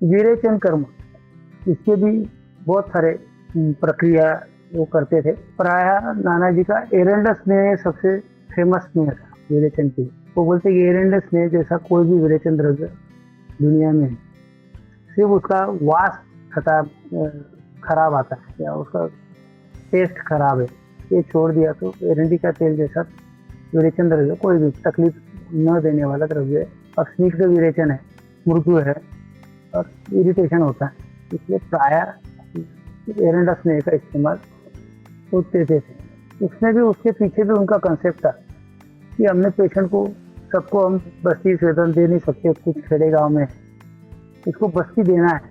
विरेचन कर्म, इसके भी बहुत सारे प्रक्रिया वो करते थे। प्रायः नाना जी का एरेंडस स्नेह सबसे फेमस स्नेह था विरेचन की। वो बोलते कि एरेंडस स्नेह जैसा कोई भी विरेचन द्रव्य दुनिया में है, सिर्फ उसका वास खता खराब आता है या उसका टेस्ट खराब है, ये छोड़ दिया तो एरंडी का तेल जैसा विरेचन द्रव्य कोई भी तकलीफ न देने वाला द्रव्य है। और स्निग्ध विरेचन है, मृदु है और इरिटेशन होता है, इसलिए प्रायः एरंडा स्नेह का इस्तेमाल वो देते थे। उसमें भी उसके पीछे भी उनका कंसेप्ट था कि हमने पेशेंट को, सबको हम बस्ती वेतन दे नहीं सकते, कुछ खेड़े गाँव में इसको बस्ती देना है,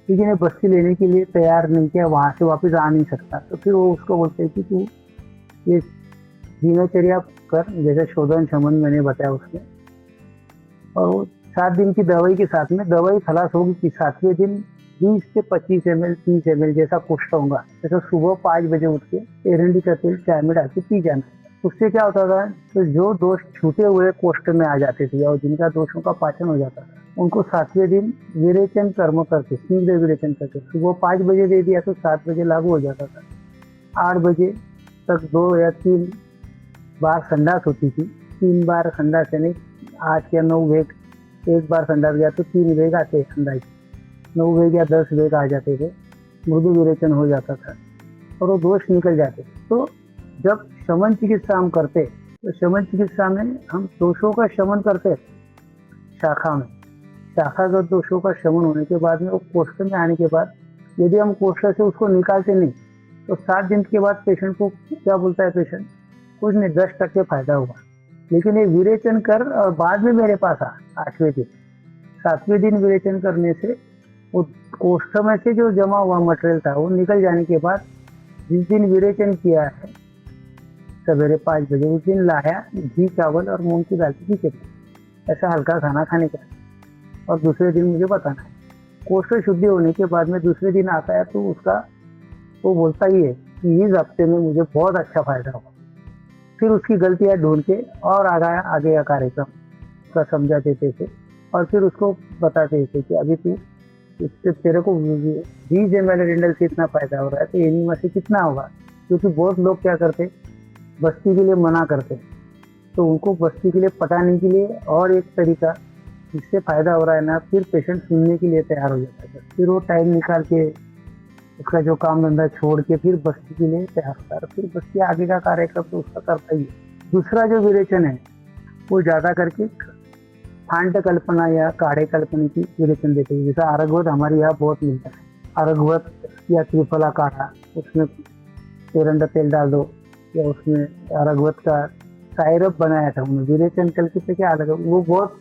लेकिन ये बस्ती लेने के लिए तैयार नहीं किया, वहाँ से वापस आ नहीं सकता, तो फिर वो उसको बोलते हैं कि तू ये दिनचर्या कर, जैसे शोधन शमन मैंने बताया उसमें। और वो 7 दिन की दवाई के साथ में दवाई खलास होगी कि 7वें दिन 20 से 25 ml 30 ml जैसा कोष्ठ होगा, जैसे सुबह 5 बजे उठ के एरंडी का तेल चाय में डाल के पी जाना। उससे क्या होता था, तो जो दोष छूटे हुए कोष्ठ में आ जाते थे और जिनका दोषों का पाचन हो जाता था, उनको 7वें दिन विरेचन कर्म करके, स्निग्ध विरेचन करके सुबह 5 बजे दे दिया तो 7 बजे लागू हो जाता था। 8 बजे तक 2 या 3 बार संडास होती थी, 3 बार संडास यानी 8 या 9 वेग, एक बार संडास गया तो 3 वेग आते संडास, 9 वेग या 10 वेग आ जाते थे, मृदु विरेचन हो जाता था और वो दोष निकल जाते। तो जब शमन चिकित्सा हम करते, तो शमन चिकित्सा में हम दोषों का शमन करते शाखा में, शाखागत दोषों का शमन होने के बाद में वो कोष्ठ में आने के बाद यदि हम कोष्ठ से उसको निकालते नहीं तो 7 दिन के बाद पेशेंट को क्या बोलता है पेशेंट, कुछ नहीं 10% फायदा होगा। लेकिन ये विरेचन कर और बाद में मेरे पास 8वें दिन 7वें दिन विरेचन करने से वो कोष्ठ में से जो जमा हुआ मटेरियल था वो निकल जाने के बाद जिस दिन विरेचन किया है सवेरे 5 बजे, उस दिन लाया घी चावल और मूंग की दाल की खिचड़ी, ऐसा हल्का खाना खाने का और दूसरे दिन मुझे बताना है। कोष्ठ शुद्धि होने के बाद में दूसरे दिन आता है तो उसका वो बोलता ही है कि इस हफ्ते में मुझे बहुत अच्छा फायदा होगा। फिर उसकी गलतियां ढूंढ के और आगे का कार्यक्रम का समझा देते थे और फिर उसको बताते थे कि अभी तू इससे तेरे को 20 ml रिंडल से इतना फायदा हो रहा है तो एनीमा से कितना होगा। क्योंकि बहुत लोग क्या करते, बस्ती के लिए मना करते, तो उनको बस्ती के लिए पटाने के लिए और एक तरीका जिससे फायदा हो रहा है ना, फिर पेशेंट सुनने के लिए तैयार हो जाता है, फिर वो टाइम निकाल के उसका जो काम धंधा छोड़ के फिर बस्ती के लिए तैयार होता है, फिर बस्ती आगे का कार्यक्रम तो उसका करता ही है। दूसरा जो विरेचन है वो ज़्यादा करके फांड कल्पना या काढ़े कल्पना की विरेचन देते हैं, जैसा अरगवत हमारे यहाँ बहुत मिलता है, अरगवत या त्रिफला काढ़ा, उसमें एरंडा तेल डाल दो या उसमें अरगवत का सायरप बनाया था उन्होंने, विरेचन कल्प से क्या अलग है, वो बहुत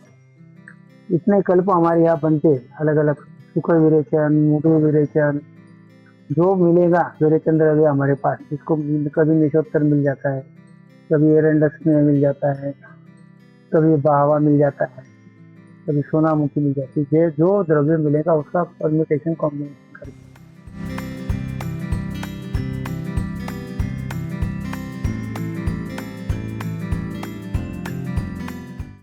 इतने कल्प हमारे यहाँ बनते अलग अलग, शुक्र विरेचन, मुगल विरेचन, जो मिलेगा विरेचन द्रव्य हमारे पास, इसको कभी निशोत्तर मिल जाता है, कभी एरंडस में मिल जाता है, कभी बाहवा मिल जाता है, कभी सोनामुखी मिल जाती है, जो द्रव्य मिलेगा उसका परम्यूटेशन कॉम्बिनेशन करके